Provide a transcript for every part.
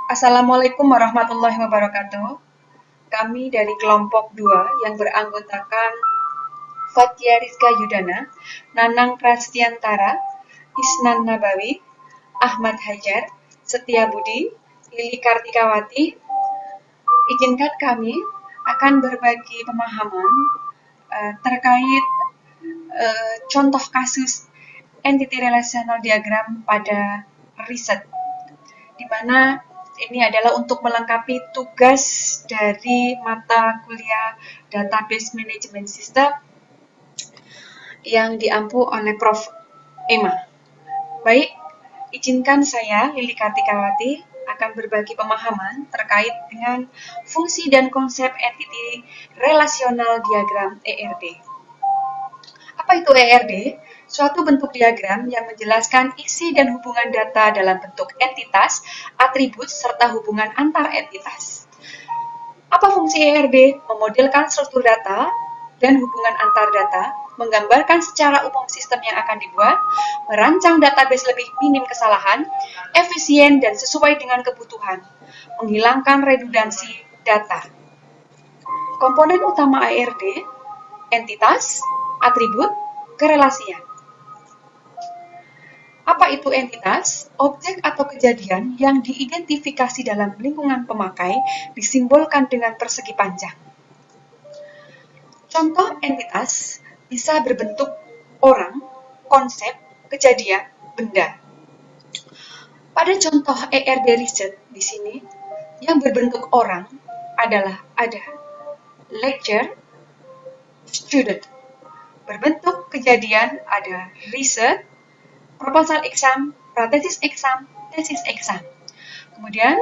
Assalamualaikum warahmatullahi wabarakatuh. Kami dari kelompok 2 yang beranggotakan Fathia Rizka Yudana, Nanang Prastiantara, Isnan Nabawi, Ahmad Hajar, Setia Budi, Lili Kartikawati. Izinkan kami akan berbagi pemahaman terkait contoh kasus entity relational diagram pada riset, di mana ini adalah untuk melengkapi tugas dari mata kuliah Database Management System yang diampu oleh Prof. Emma. Baik, izinkan saya, Lili Kartikawati, akan berbagi pemahaman terkait dengan fungsi dan konsep entity relational diagram ERD. Apa itu ERD? Suatu bentuk diagram yang menjelaskan isi dan hubungan data dalam bentuk entitas, atribut, serta hubungan antar entitas. Apa fungsi ERD? Memodelkan struktur data dan hubungan antar data, menggambarkan secara umum sistem yang akan dibuat, merancang database lebih minim kesalahan, efisien dan sesuai dengan kebutuhan, menghilangkan redundansi data. Komponen utama ERD, entitas, atribut, kerelasian. Apa itu entitas? Objek atau kejadian yang diidentifikasi dalam lingkungan pemakai disimbolkan dengan persegi panjang. Contoh entitas bisa berbentuk orang, konsep, kejadian, benda. Pada contoh ERD Research di sini, yang berbentuk orang adalah ada lecture, student. Berbentuk kejadian ada research, proposal exam, pratesis exam, tesis exam. Kemudian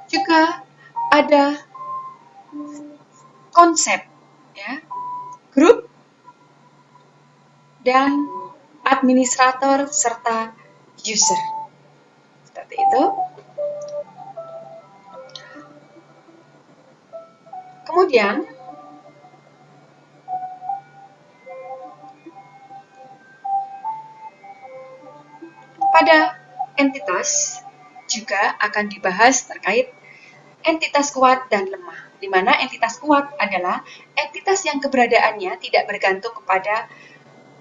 juga ada konsep, ya, grup, dan administrator serta user. Seperti itu. Kemudian pada entitas juga akan dibahas terkait entitas kuat dan lemah, di mana entitas kuat adalah entitas yang keberadaannya tidak bergantung kepada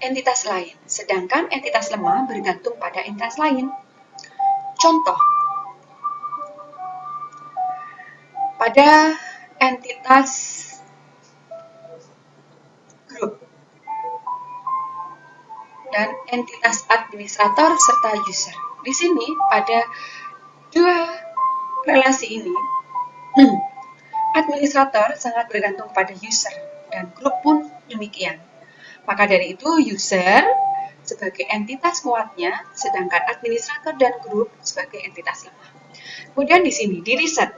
entitas lain, sedangkan entitas lemah bergantung pada entitas lain. Contoh, pada entitas grup dan entitas administrator serta user. Di sini pada dua relasi ini, administrator sangat bergantung pada user dan grup pun demikian. Maka dari itu user sebagai entitas kuatnya, sedangkan administrator dan grup sebagai entitas lemah. Kemudian di sini di riset,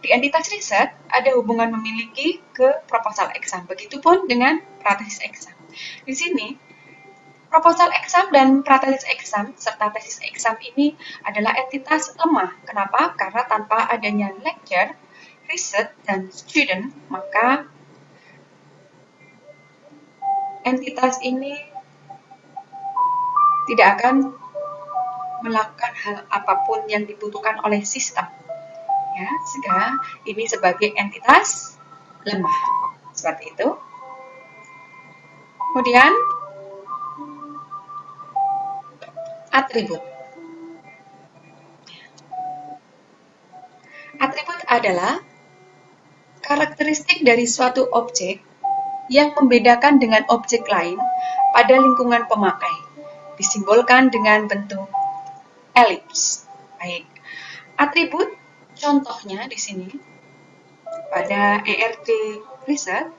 di entitas riset ada hubungan memiliki ke proposal exam. Begitupun dengan pratesis exam. Di sini proposal exam dan pratesis exam serta tesis exam ini adalah entitas lemah. Kenapa? Karena tanpa adanya lecture, research, dan student, maka entitas ini tidak akan melakukan hal apapun yang dibutuhkan oleh sistem. Ya, sehingga ini sebagai entitas lemah. Seperti itu. Kemudian atribut. Atribut adalah karakteristik dari suatu objek yang membedakan dengan objek lain pada lingkungan pemakai, disimbolkan dengan bentuk elips. Baik. Atribut contohnya di sini pada ERD Research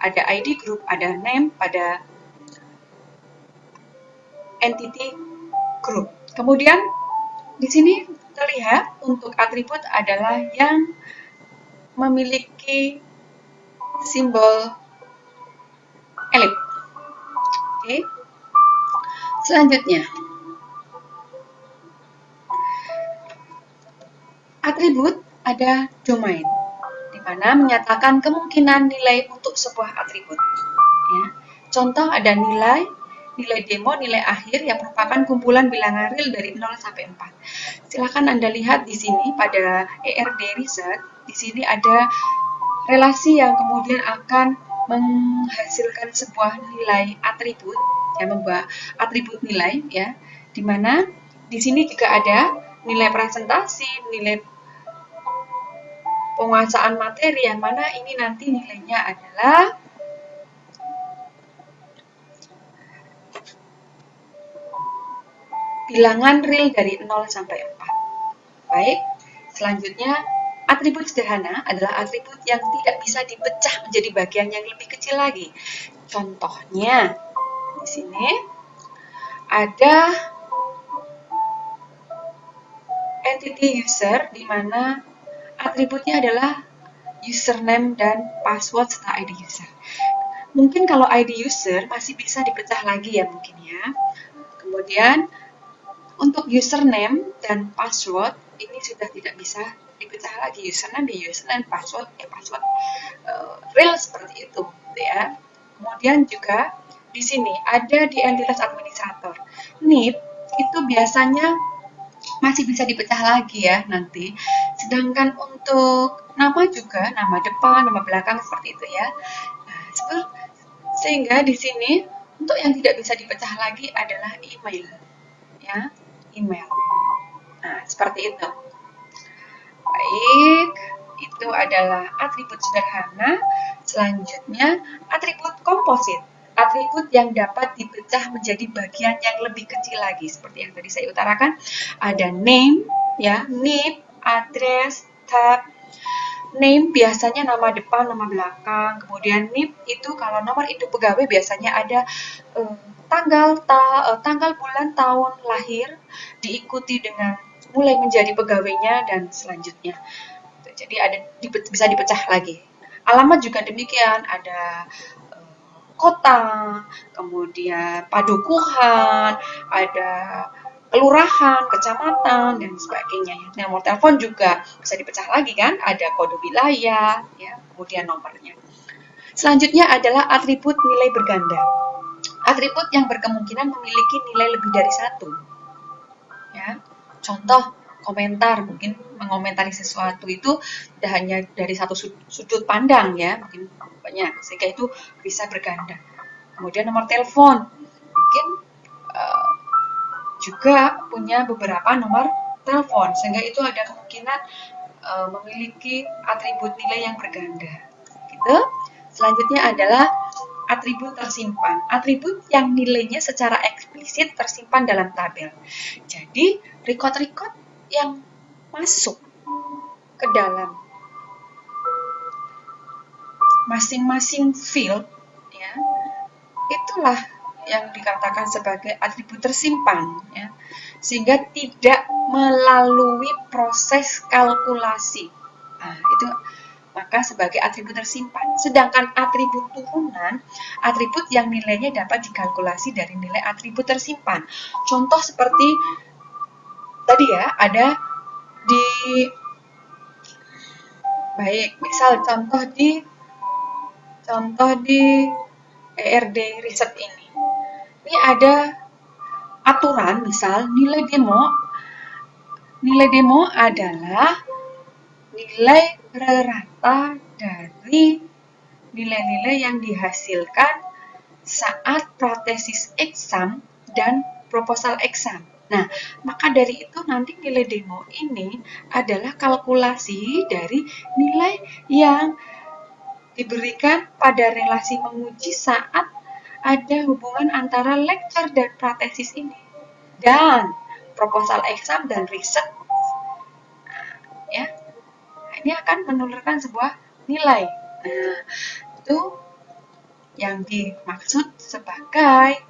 ada ID group, ada name pada entity group. Kemudian di sini terlihat untuk atribut adalah yang memiliki simbol elips. Oke. Selanjutnya, atribut ada domain, di mana menyatakan kemungkinan nilai untuk sebuah atribut. Ya. Contoh ada nilai nilai demo, nilai akhir yang merupakan kumpulan bilangan real dari 0 sampai 4. Silakan Anda lihat di sini pada ERD Research, di sini ada relasi yang kemudian akan menghasilkan sebuah nilai atribut, yang membuat atribut nilai, ya, di mana di sini juga ada nilai presentasi, nilai penguasaan materi, yang mana ini nanti nilainya adalah bilangan real dari 0 sampai 4. Baik, selanjutnya atribut sederhana adalah atribut yang tidak bisa dipecah menjadi bagian yang lebih kecil lagi. Contohnya, di sini ada entity user, di mana atributnya adalah username dan password serta ID user. Mungkin kalau ID user masih bisa dipecah lagi ya mungkin ya. Kemudian untuk username dan password ini sudah tidak bisa dipecah lagi. Username ya username, password ya password real seperti itu, ya. Kemudian juga di sini ada di entitas administrator. NIP itu biasanya masih bisa dipecah lagi ya nanti. Sedangkan untuk nama juga, nama depan, nama belakang seperti itu ya. Nah, sehingga di sini untuk yang tidak bisa dipecah lagi adalah email, ya, email. Nah, seperti itu. Baik, itu adalah atribut sederhana. Selanjutnya, atribut komposit. Atribut yang dapat dipecah menjadi bagian yang lebih kecil lagi. Seperti yang tadi saya utarakan, ada name, ya, NIP, address, tab. Name biasanya nama depan, nama belakang. Kemudian NIP itu kalau nomor induk pegawai biasanya ada tanggal, bulan, tahun lahir, diikuti dengan mulai menjadi pegawainya dan selanjutnya. Jadi bisa dipecah lagi. Alamat juga demikian, ada kota, kemudian padukuhan, ada kelurahan, kecamatan, dan sebagainya. Nomor telepon juga bisa dipecah lagi kan, ada kode wilayah, ya, kemudian nomornya. Selanjutnya adalah atribut nilai berganda. Atribut yang berkemungkinan memiliki nilai lebih dari satu. Ya, contoh komentar, mungkin mengomentari sesuatu itu tidak hanya dari satu sudut pandang ya, mungkin banyak, sehingga itu bisa berganda. Kemudian nomor telepon, mungkin juga punya beberapa nomor telepon, sehingga itu ada kemungkinan memiliki atribut nilai yang berganda. Gitu. Selanjutnya adalah atribut tersimpan. Atribut yang nilainya secara eksplisit tersimpan dalam tabel. Jadi, record-record yang masuk ke dalam masing-masing field, ya, itulah yang dikatakan sebagai atribut tersimpan, ya, sehingga tidak melalui proses kalkulasi. Nah, itu maka sebagai atribut tersimpan. Sedangkan atribut turunan, atribut yang nilainya dapat dikalkulasi dari nilai atribut tersimpan. Contoh seperti tadi ya, ada di misal contoh di ERD Research ini. Ini ada aturan, misal nilai demo adalah nilai rata dari nilai-nilai yang dihasilkan saat pratesis exam dan proposal exam. Nah, maka dari itu nanti nilai demo ini adalah kalkulasi dari nilai yang diberikan pada relasi menguji saat ada hubungan antara lecture dan pratesis ini. Dan proposal exam dan riset, ya, ini akan menurunkan sebuah nilai. Nah, itu yang dimaksud sebagai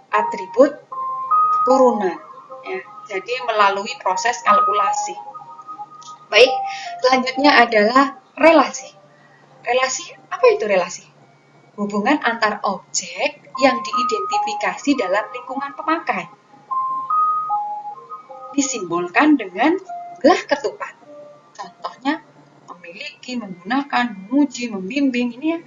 atribut turunan, ya. Jadi melalui proses kalkulasi. Baik, selanjutnya adalah relasi. Relasi, apa itu relasi? Hubungan antar objek yang diidentifikasi dalam lingkungan pemakai. Disimbolkan dengan belah ketupat. Contohnya memiliki, menggunakan, menguji, membimbing. Ini ya,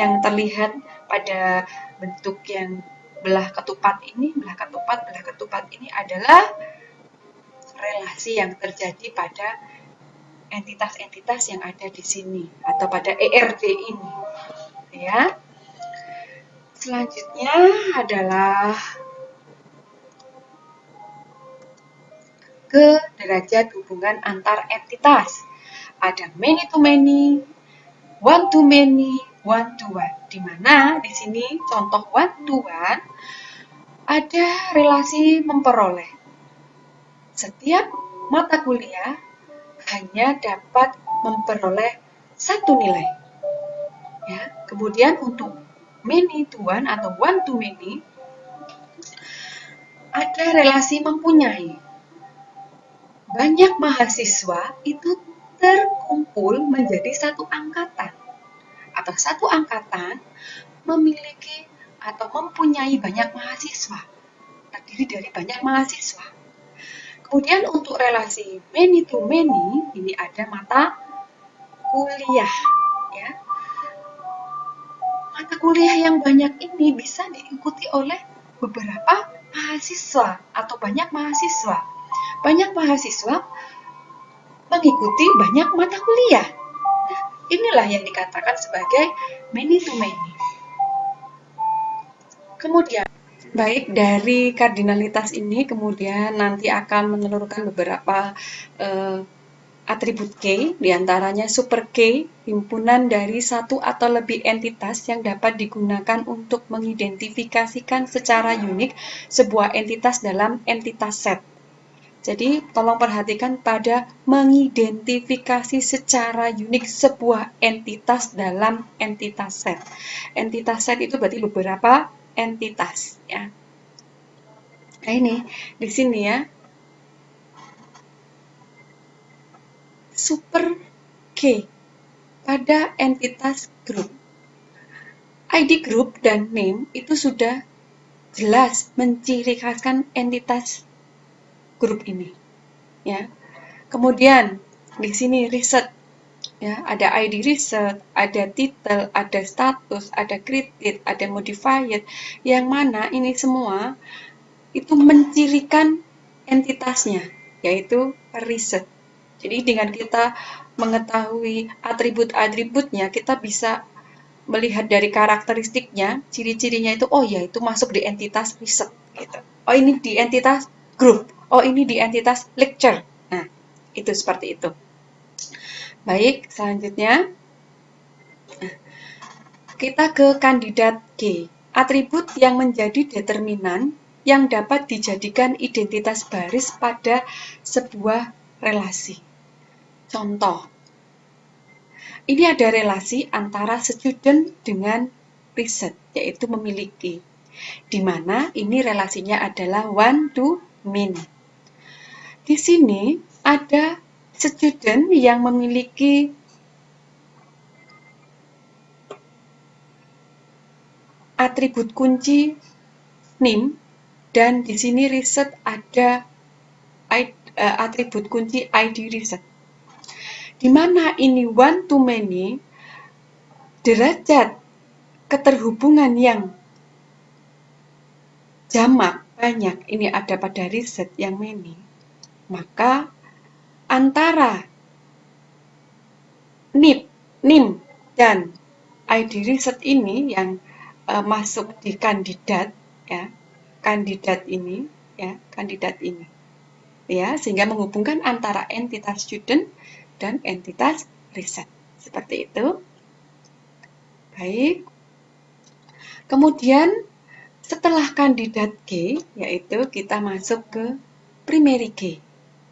yang terlihat pada bentuk yang belah ketupat ini. Belah ketupat ini adalah relasi yang terjadi pada entitas-entitas yang ada di sini atau pada ERD ini. Ya. Selanjutnya adalah ke derajat hubungan antar entitas. Ada many to many, one to many, one to one. Di mana di sini contoh one to one ada relasi memperoleh. Setiap mata kuliah hanya dapat memperoleh satu nilai. Ya, kemudian untuk many to one atau one to many ada relasi mempunyai. Banyak mahasiswa itu terkumpul menjadi satu angkatan atau satu angkatan memiliki atau mempunyai banyak mahasiswa, terdiri dari banyak mahasiswa. Kemudian untuk relasi many to many ini ada mata kuliah, ya. Mata kuliah yang banyak ini bisa diikuti oleh beberapa mahasiswa atau banyak mahasiswa. Banyak mahasiswa mengikuti banyak mata kuliah. Nah, inilah yang dikatakan sebagai many to many. Kemudian, baik dari kardinalitas ini kemudian nanti akan menelurkan beberapa atribut K, diantaranya super K, himpunan dari satu atau lebih entitas yang dapat digunakan untuk mengidentifikasikan secara unik sebuah entitas dalam entitas set. Jadi, tolong perhatikan pada mengidentifikasi secara unik sebuah entitas dalam entitas set. Entitas set itu berarti beberapa entitas, ya. Nah, ini di sini ya. Super K pada entitas grup. ID group dan name itu sudah jelas menciri khaskan entitas grup ini, ya. Kemudian di sini riset, ya, ada ID riset, ada title, ada status, ada created, ada modified, yang mana ini semua itu mencirikan entitasnya, yaitu riset. Jadi dengan kita mengetahui atribut-atributnya, kita bisa melihat dari karakteristiknya, ciri-cirinya itu, oh ya itu masuk di entitas riset, gitu. Oh ini di entitas group, oh ini di entitas lecture. Nah, itu seperti itu. Baik, selanjutnya kita ke kandidat G. Atribut yang menjadi determinan yang dapat dijadikan identitas baris pada sebuah relasi. Contoh, ini ada relasi antara student dengan riset, yaitu memiliki, di mana ini relasinya adalah one to many. Di sini ada student yang memiliki atribut kunci name, dan di sini riset ada atribut kunci ID riset. Di mana ini one to many, derajat keterhubungan yang jamak banyak ini ada pada riset yang many, maka antara name dan ID riset ini yang masuk di kandidat, ya, kandidat ini, ya, sehingga menghubungkan antara entitas student dan entitas riset. Seperti itu. Baik. Kemudian setelah kandidat G, yaitu kita masuk ke primary G.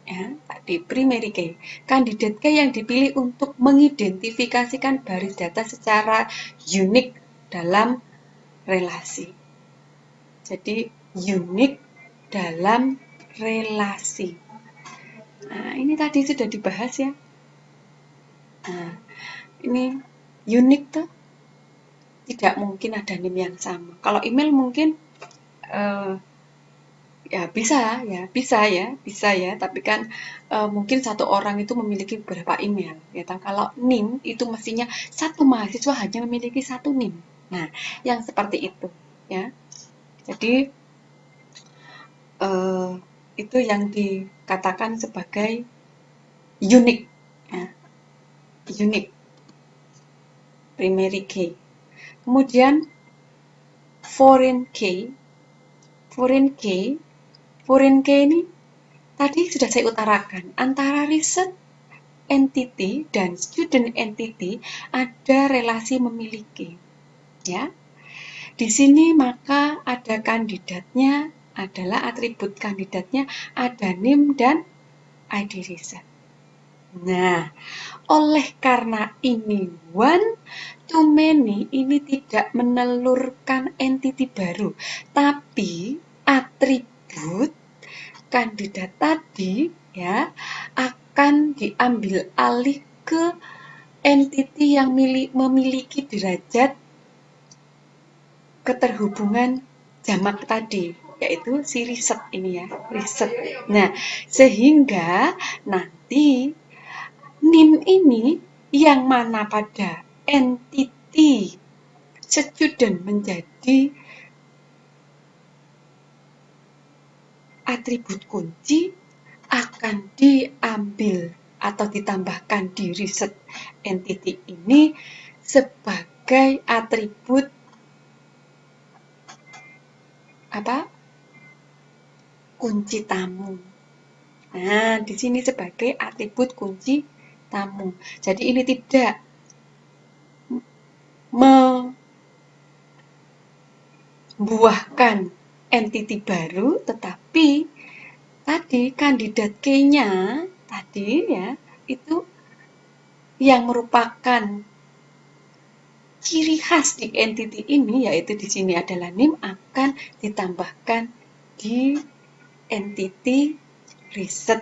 Ya, tadi primary G. Kandidat G yang dipilih untuk mengidentifikasikan baris data secara unik dalam relasi. Jadi unik dalam relasi. Nah, ini tadi sudah dibahas ya. Nah, ini unik tuh tidak mungkin ada NIM yang sama. Kalau email mungkin Bisa ya. Tapi kan mungkin satu orang itu memiliki beberapa email. Ya, kalau NIM itu mestinya satu mahasiswa hanya memiliki satu NIM. Nah, yang seperti itu, ya. Jadi eh, itu yang dikatakan sebagai unique, ya, unique primary key. Kemudian foreign key, foreign key, foreign key ini tadi sudah saya utarakan antara research entity dan student entity ada relasi memiliki, ya. Di sini maka ada kandidatnya adalah atribut kandidatnya ada NIM dan ID research. Nah, oleh karena ini one to many ini tidak menelurkan entity baru, tapi atribut kandidat tadi ya akan diambil alih ke entity yang memiliki derajat keterhubungan jamak tadi, yaitu si riset ini ya, riset. Nah, sehingga nanti NIM ini yang mana pada entity student menjadi atribut kunci akan diambil atau ditambahkan di riset entity ini sebagai atribut apa? Kunci tamu. Nah, di sini sebagai atribut kunci tamu. Jadi ini tidak membuahkan entity baru, tetapi tadi kandidat key-nya tadi ya itu yang merupakan ciri khas di entity ini, yaitu di sini adalah NIM, akan ditambahkan di entity riset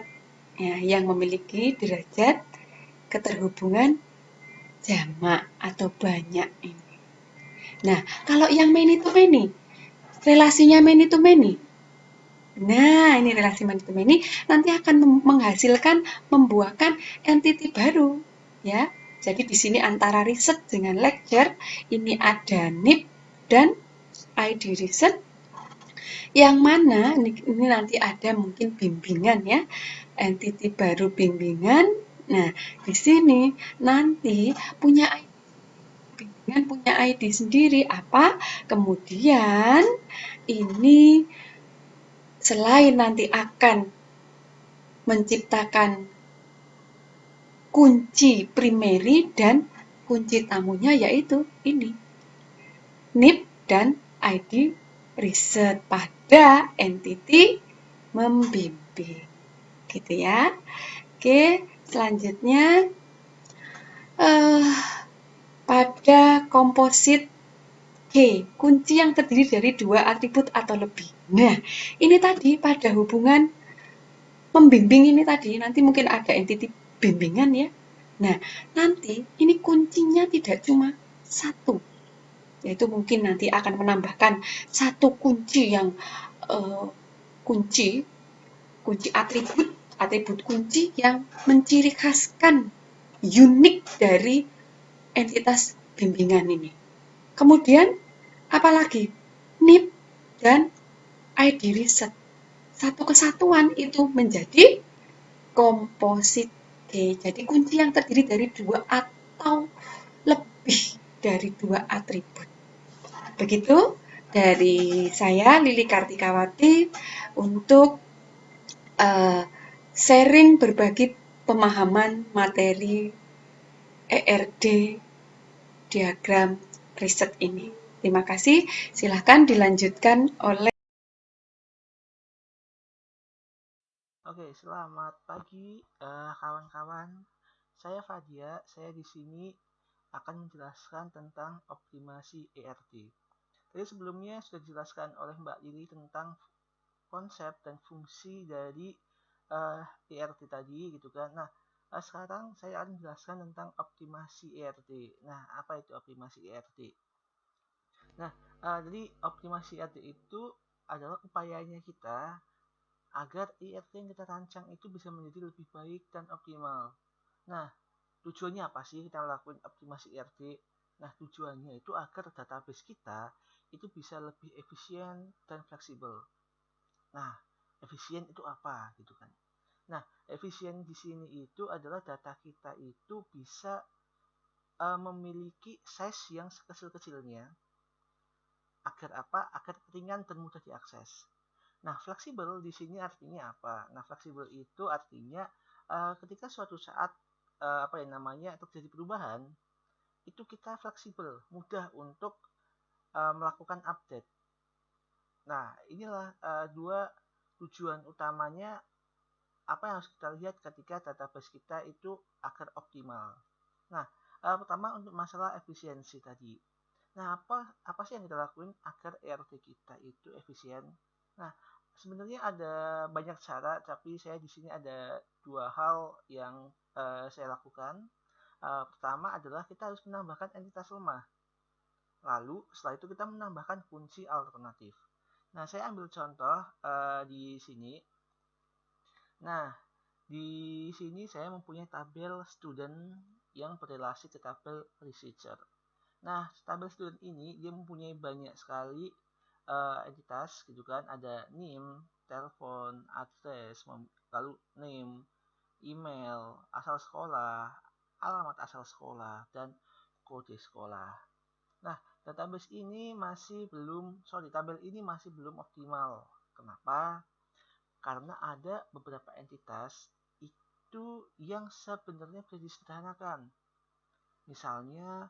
ya, yang memiliki derajat keterhubungan jamak atau banyak ini. Nah, kalau yang many to many, relasinya many to many. Nah, ini relasi many to many nanti akan menghasilkan, membuahkan entity baru, ya. Jadi di sini antara riset dengan lecture ini ada NIP dan ID riset. Yang mana ini nanti ada mungkin bimbingan ya, entity baru bimbingan. Nah, di sini nanti punya bimbingan punya ID sendiri apa? Kemudian ini selain nanti akan menciptakan kunci primary dan kunci tamunya yaitu ini NIP dan ID riset pada entity membimbing gitu ya. Oke, selanjutnya pada komposit G, kunci yang terdiri dari dua atribut atau lebih. Nah, ini tadi pada hubungan membimbing ini tadi, nanti mungkin ada entity bimbingan ya. Nah, nanti ini kuncinya tidak cuma satu, yaitu mungkin nanti akan menambahkan satu kunci yang kunci atribut kunci yang menciri khaskan unik dari entitas bimbingan ini. Kemudian apalagi NIP dan ID riset. Satu kesatuan itu menjadi komposit G. Jadi kunci yang terdiri dari dua atau lebih dari dua atribut. Begitu dari saya Lili Kartikawati untuk sharing berbagi pemahaman materi ERD diagram riset ini. Terima kasih. Silahkan dilanjutkan oleh. Oke, selamat pagi kawan-kawan. Saya Fadia. Saya di sini akan menjelaskan tentang optimasi ERD. Jadi sebelumnya sudah dijelaskan oleh Mbak Lili tentang konsep dan fungsi dari ERD tadi gitu kan. Nah, sekarang saya akan menjelaskan tentang optimasi ERD. Nah, apa itu optimasi ERD? Nah, jadi optimasi ERD itu adalah upayanya kita agar IRT yang kita rancang itu bisa menjadi lebih baik dan optimal. Nah, tujuannya apa sih kita lakukan optimasi IRT? Nah, tujuannya itu agar database kita itu bisa lebih efisien dan fleksibel. Nah, efisien itu apa gitu kan? Nah, efisien di sini itu adalah data kita itu bisa memiliki size yang sekecil-kecilnya. Agar apa? Agar ringan dan mudah diakses. Nah, fleksibel di sini artinya apa? Nah, fleksibel itu artinya ketika suatu saat terjadi perubahan, itu kita fleksibel, mudah untuk melakukan update. Nah, inilah dua tujuan utamanya apa yang harus kita lihat ketika database kita itu agar optimal. Nah, pertama untuk masalah efisiensi tadi. Nah, apa sih yang kita lakuin agar ERT kita itu efisien? Nah, sebenarnya ada banyak cara, tapi saya di sini ada dua hal yang saya lakukan. Pertama adalah kita harus menambahkan entitas lemah. Lalu setelah itu kita menambahkan kunci alternatif. Nah, saya ambil contoh di sini. Nah, di sini saya mempunyai tabel student yang berrelasi ke tabel researcher. Nah, tabel student ini dia mempunyai banyak sekali entitas gitu kan. Ada name, telepon, address, lalu name, email, asal sekolah, alamat asal sekolah, dan kode sekolah. Nah, tabel ini masih belum optimal. Kenapa? Karena ada beberapa entitas itu yang sebenarnya bisa disederhanakan. Misalnya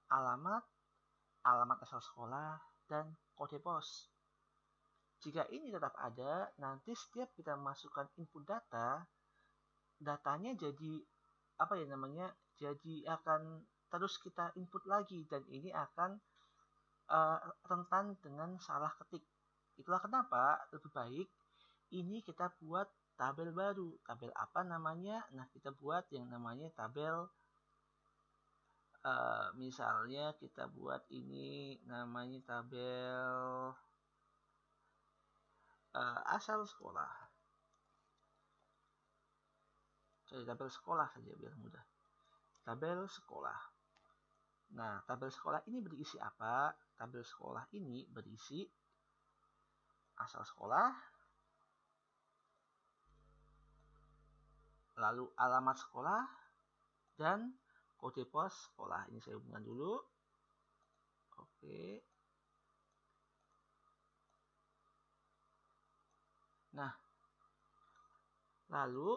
alamat, alamat asal sekolah, dan kode pos. Jika ini tetap ada, nanti setiap kita masukkan input data, datanya jadi jadi akan terus kita input lagi dan ini akan rentan dengan salah ketik. Itulah kenapa lebih baik ini kita buat tabel baru. Tabel apa namanya? Nah, kita buat yang namanya tabel misalnya kita buat ini namanya tabel asal sekolah. Jadi tabel sekolah saja biar mudah. Tabel sekolah. Nah, tabel sekolah ini berisi apa? Tabel sekolah ini berisi asal sekolah, lalu alamat sekolah, dan kode pos sekolah. Ini saya hubungkan dulu. Oke. Nah, lalu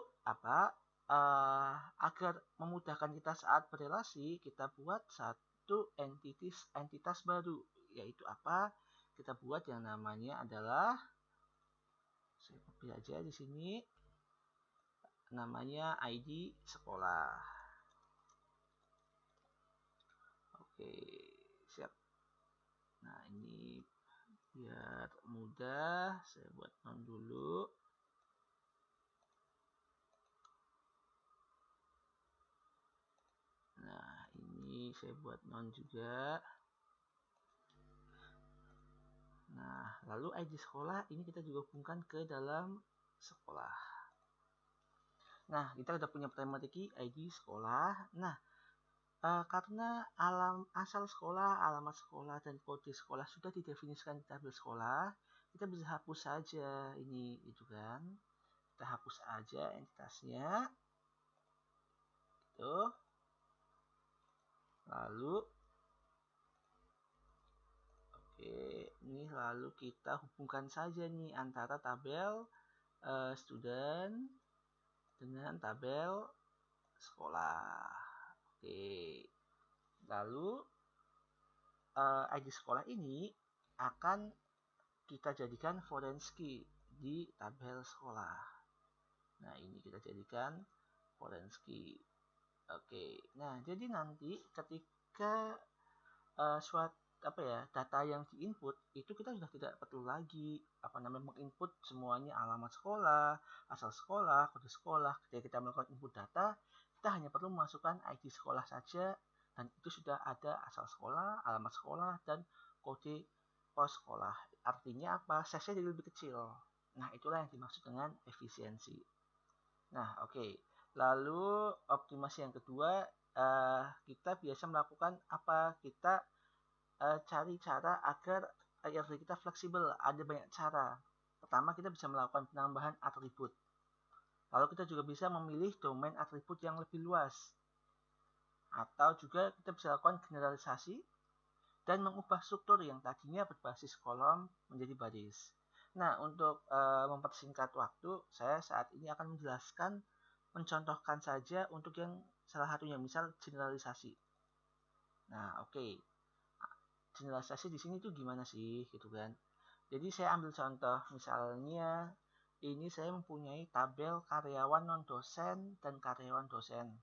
agar memudahkan kita saat berrelasi, kita buat satu entitas baru, yaitu apa? Kita buat yang namanya adalah, saya copy aja di sini, namanya ID sekolah. Oke, siap. Nah, ini biar mudah, saya buat non dulu. Nah, ini saya buat non juga. Nah, lalu ID sekolah ini kita juga hubungkan ke dalam sekolah. Nah, kita sudah punya primary key ID sekolah. Nah, karena asal sekolah, alamat sekolah, dan kode sekolah sudah didefinisikan di tabel sekolah, kita bisa hapus saja ini, itu kan. Kita hapus aja entitasnya. Gitu. Lalu, ini lalu kita hubungkan saja nih antara tabel student dengan tabel sekolah. Oke. Lalu ID sekolah ini akan kita jadikan foreign key di tabel sekolah. Nah, ini kita jadikan foreign key. Oke. Nah, jadi nanti ketika data yang diinput itu kita sudah tidak perlu lagi menginput semuanya alamat sekolah, asal sekolah, kode sekolah. Ketika kita melakukan input data, kita hanya perlu memasukkan ID sekolah saja dan itu sudah ada asal sekolah, alamat sekolah, dan kode pos sekolah. Artinya apa? Size-nya jadi lebih kecil. Nah, itulah yang dimaksud dengan efisiensi. Nah, oke. Lalu optimasi yang kedua, kita biasa melakukan apa? Kita cari cara agar IRT kita fleksibel. Ada banyak cara. Pertama, kita bisa melakukan penambahan atribut. Lalu kita juga bisa memilih domain atribut yang lebih luas. Atau juga kita bisa lakukan generalisasi dan mengubah struktur yang tadinya berbasis kolom menjadi baris. Nah, untuk mempersingkat waktu, saya saat ini akan mencontohkan saja untuk yang salah satunya, misal generalisasi. Nah, oke. Generalisasi di sini tuh gimana sih, gitu kan? Jadi saya ambil contoh, misalnya ini saya mempunyai tabel karyawan non-dosen dan karyawan dosen.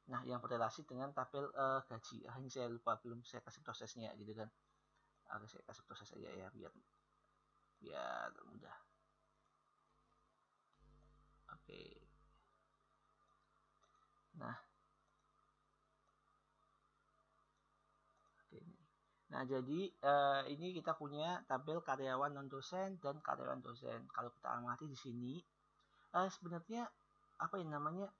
Nah, yang berrelasi dengan tabel gaji. Ini saya lupa, belum saya kasih prosesnya gitu kan. Oke, saya kasih proses aja ya biar mudah. Oke. Nah, oke. Nah, jadi ini kita punya tabel karyawan non-dosen dan karyawan dosen. Kalau kita amati di sini, sebenarnya apa yang namanya?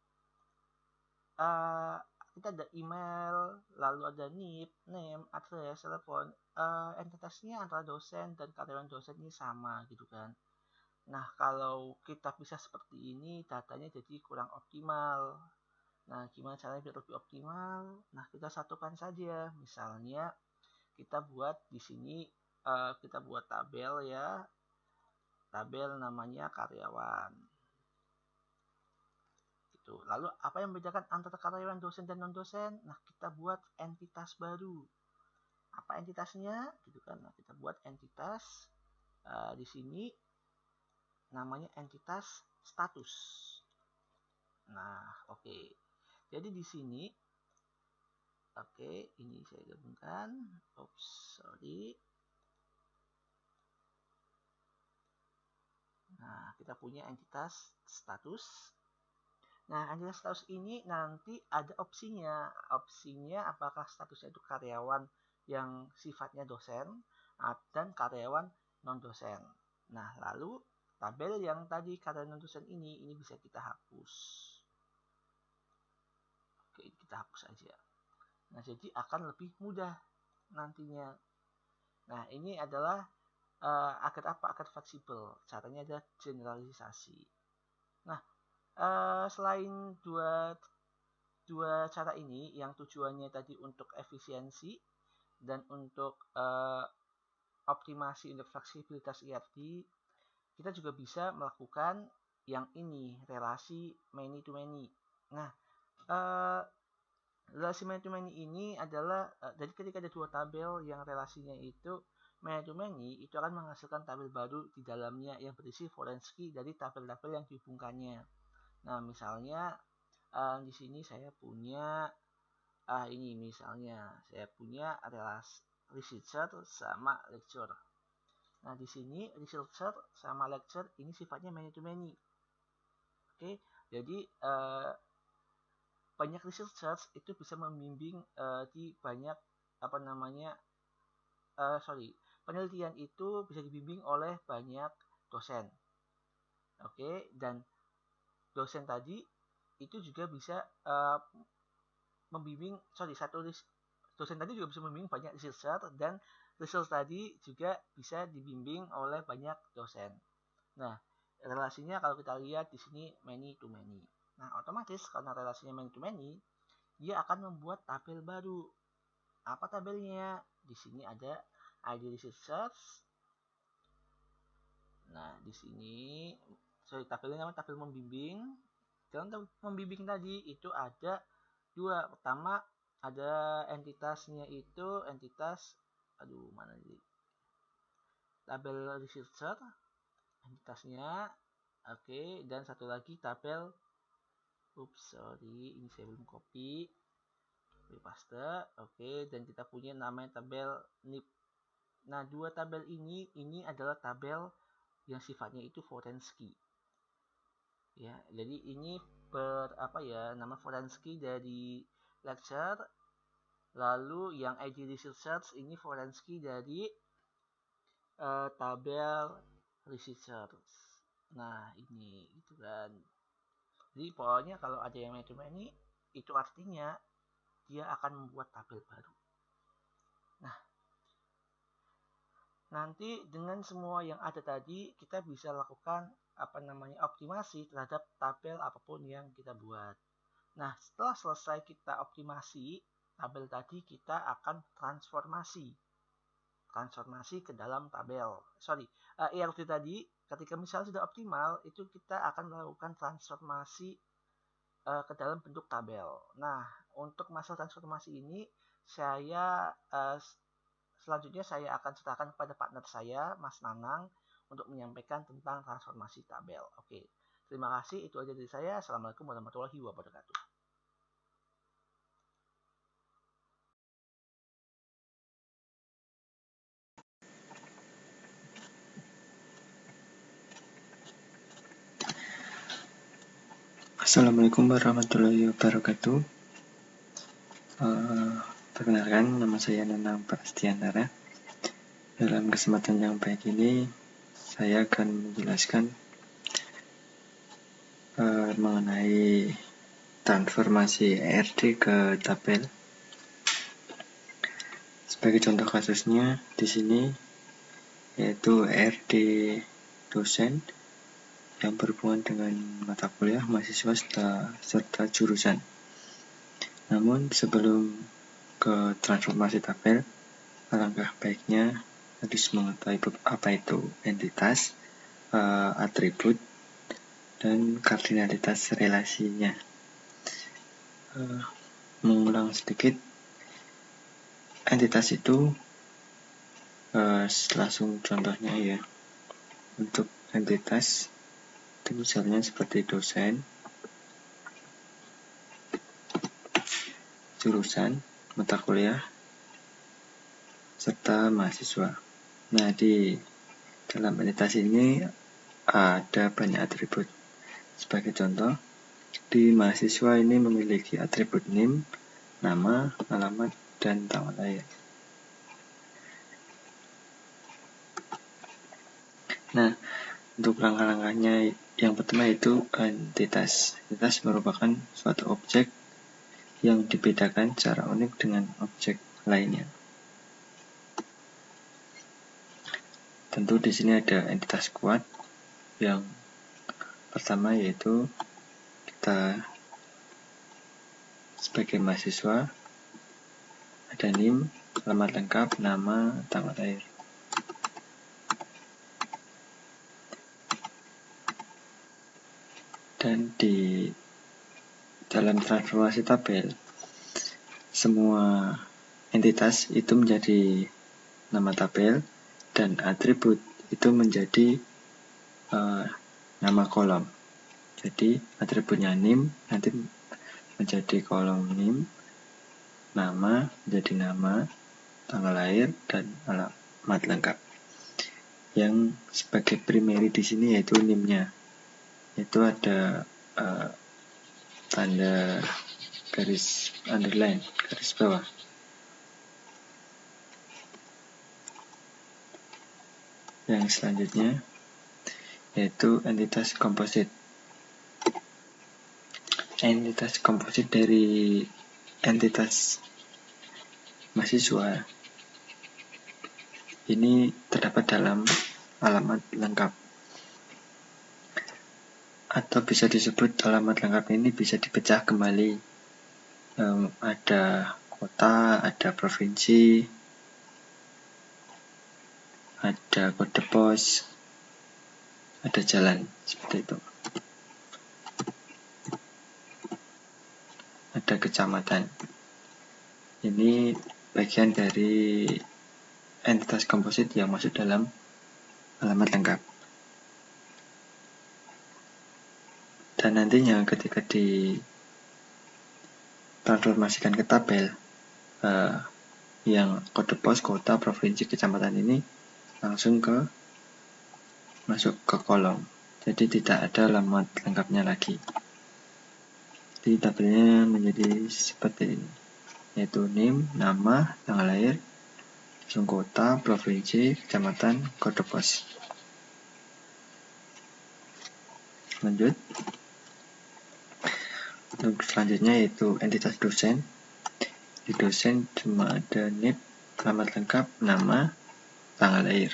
Kita ada email, lalu ada NIP, name, address, telepon. Entitasnya antara dosen dan karyawan dosen ini sama gitu kan. Nah, kalau kita bisa seperti ini, datanya jadi kurang optimal. Nah, gimana caranya biar lebih optimal? Nah, kita satukan saja. Misalnya, kita buat di sini, kita buat tabel ya. Tabel namanya karyawan. Gitu. Lalu, apa yang membedakan antara karyawan dosen dan non-dosen? Nah, kita buat entitas baru. Apa entitasnya? Gitu kan. Nah, kita buat entitas di sini namanya entitas status. Nah, oke. Jadi di sini, oke, ini saya gabungkan. Oops, sorry. Nah, kita punya entitas status. Nah, entitas status ini nanti ada opsinya. Opsinya apakah statusnya itu karyawan yang sifatnya dosen dan karyawan non-dosen. Nah, lalu tabel yang tadi karyawan non-dosen ini bisa kita hapus. Oke, kita hapus aja. Nah, jadi akan lebih mudah nantinya. Nah, ini adalah agar apa? Agar fleksibel. Caranya adalah generalisasi. Nah, selain dua cara ini yang tujuannya tadi untuk efisiensi dan untuk optimasi untuk fleksibilitas IRT, kita juga bisa melakukan yang ini, relasi many to many. Nah, relasi many to many ini adalah jadi ketika ada dua tabel yang relasinya itu many to many, itu akan menghasilkan tabel baru di dalamnya yang berisi foreign key dari tabel-tabel yang dihubungkannya. Nah, misalnya di sini saya punya ini misalnya saya punya relasi researcher sama lecture. Nah, di sini researcher sama lecture ini sifatnya many to many. Oke, jadi banyak researchers itu bisa membimbing di banyak penelitian itu bisa dibimbing oleh banyak dosen. Oke, dan dosen tadi itu juga bisa dosen tadi juga bisa membimbing banyak researcher dan research tadi juga bisa dibimbing oleh banyak dosen. Nah, relasinya kalau kita lihat di sini many to many. Nah, otomatis karena relasinya many to many, dia akan membuat tabel baru. Apa tabelnya? Di sini ada ID research. Nah, di sini tabelnya namanya tabel membimbing. Dalam membimbing tadi itu ada dua. Pertama ada entitasnya itu entitas mana ini? Tabel researcher entitasnya. Oke, dan satu lagi tabel ini saya belum copy paste. Oke, dan kita punya namanya tabel NIP. Nah, dua tabel ini adalah tabel yang sifatnya itu foreign key. Ya, jadi ini nama foreign key dari lecture. Lalu yang ID research ini foreign key dari tabel researchers. Nah, ini gitu kan. Jadi pokoknya kalau ada yang cuma ini, itu artinya dia akan membuat tabel baru. Nah, nanti dengan semua yang ada tadi, kita bisa lakukan optimasi terhadap tabel apapun yang kita buat. Nah, setelah selesai kita optimasi tabel tadi, kita akan transformasi ke dalam tabel. ERT tadi, ketika misalnya sudah optimal, itu kita akan melakukan transformasi ke dalam bentuk tabel. Nah, untuk masalah transformasi ini, selanjutnya saya akan serahkan kepada partner saya, Mas Nanang, untuk menyampaikan tentang transformasi tabel. Oke, terima kasih. Itu aja dari saya. Assalamualaikum warahmatullahi wabarakatuh. Assalamualaikum warahmatullahi wabarakatuh. Perkenalkan, nama saya Nanang Prastiantara. Dalam kesempatan yang baik ini, saya akan menjelaskan mengenai transformasi ERT ke tabel. Sebagai contoh kasusnya di sini yaitu ERT dosen yang berhubungan dengan mata kuliah, mahasiswa, serta jurusan. Namun sebelum ke transformasi tabel, alangkah baiknya harus mengetahui apa itu entitas, atribut, dan kardinalitas relasinya. Mengulang sedikit, entitas itu langsung contohnya ya. Untuk entitas itu misalnya seperti dosen, jurusan, mata kuliah, serta mahasiswa. Nah, di dalam entitas ini ada banyak atribut. Sebagai contoh, di mahasiswa ini memiliki atribut NIM, nama, alamat, dan tanggal lahir. Nah, untuk langkah-langkahnya yang pertama itu entitas. Entitas merupakan suatu objek yang dibedakan secara unik dengan objek lainnya. Tentu di sini ada entitas kuat. Yang pertama yaitu kita sebagai mahasiswa ada NIM, alamat lengkap, nama, tanggal lahir. Dan di dalam transformasi tabel, semua entitas itu menjadi nama tabel dan atribut itu menjadi nama kolom. Jadi atributnya NIM nanti menjadi kolom NIM, nama menjadi nama, tanggal lahir, dan alamat lengkap. Yang sebagai primary di sini yaitu NIM-nya. Itu ada tanda garis underline, garis bawah. Yang selanjutnya yaitu entitas komposit. Entitas komposit dari entitas mahasiswa ini terdapat dalam alamat lengkap, atau bisa disebut alamat lengkap ini bisa dipecah kembali. Ada kota, ada provinsi, ada kode pos, ada jalan, seperti itu. Ada kecamatan. Ini bagian dari entitas komposit yang masuk dalam alamat lengkap. Dan nantinya ketika ditransformasikan ke tabel, yang kode pos, kota, provinsi, kecamatan ini langsung masuk ke kolom. Jadi tidak ada alamat lengkapnya lagi. Jadi tabelnya menjadi seperti ini, yaitu NIM, nama, tanggal lahir, langsung kota, provinsi, kecamatan, kode pos. Lanjut. Untuk selanjutnya yaitu entitas dosen. Di dosen cuma ada NIP, alamat lengkap, nama, tanggal lahir.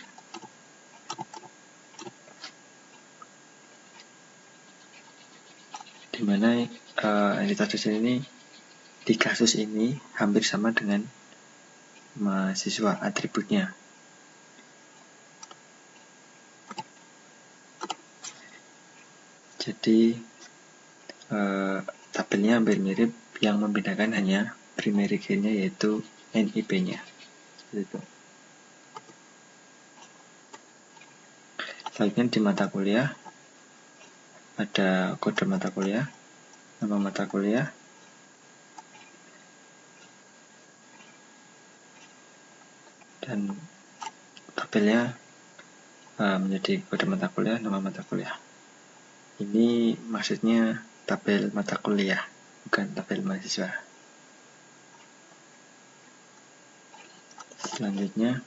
Dimana entitas dosen ini di kasus ini hampir sama dengan mahasiswa atributnya. Jadi tabelnya hampir mirip, yang membedakan hanya primary key-nya yaitu NIP-nya. Itu. Selanjutnya di mata kuliah ada kode mata kuliah, nama mata kuliah, dan tabelnya menjadi kode mata kuliah, nama mata kuliah. Ini maksudnya tabel mata kuliah, bukan tabel mahasiswa. Selanjutnya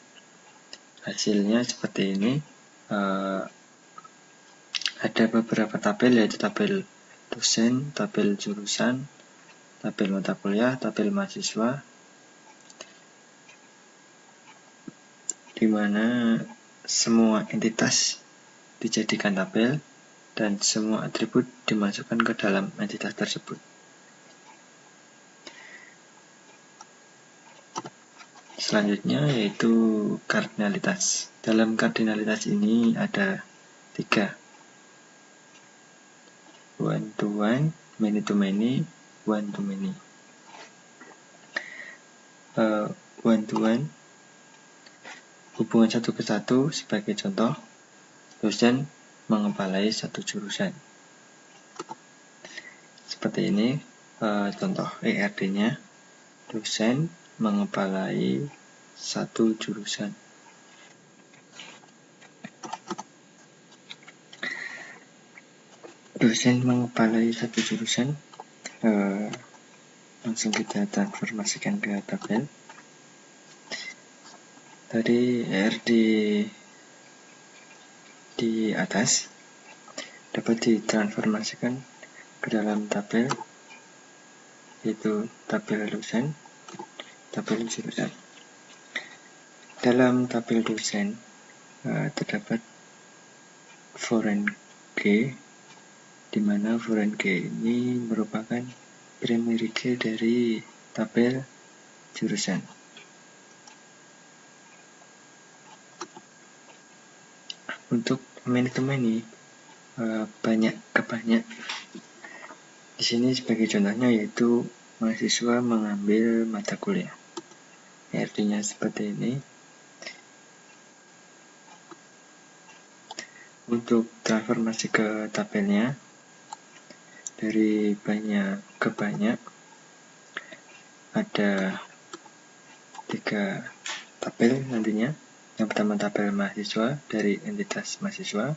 hasilnya seperti ini. Ada beberapa tabel, yaitu tabel dosen, tabel jurusan, tabel mata kuliah, tabel mahasiswa, di mana semua entitas dijadikan tabel dan semua atribut dimasukkan ke dalam entitas tersebut. Selanjutnya yaitu kardinalitas. Dalam kardinalitas ini ada 3. One to one, many to many, one to many. One to one, hubungan 1 ke 1 sebagai contoh, dosen mengepalai satu jurusan. Seperti ini contoh ERD-nya, dosen mengepalai satu jurusan. Dosen mengepalai satu jurusan, langsung kita transformasikan ke tabel. Tadi ERD di atas dapat ditransformasikan ke dalam tabel, yaitu tabel dosen, tabel jurusan. Dalam tabel dosen terdapat foreign key, di mana foreign key ini merupakan primary key dari tabel jurusan. Untuk many to many, banyak ke banyak. Di sini sebagai contohnya yaitu mahasiswa mengambil mata kuliah. Artinya seperti ini. Untuk transformasi ke tabelnya, dari banyak ke banyak ada 3 tabel nantinya. Yang pertama tabel mahasiswa dari entitas mahasiswa,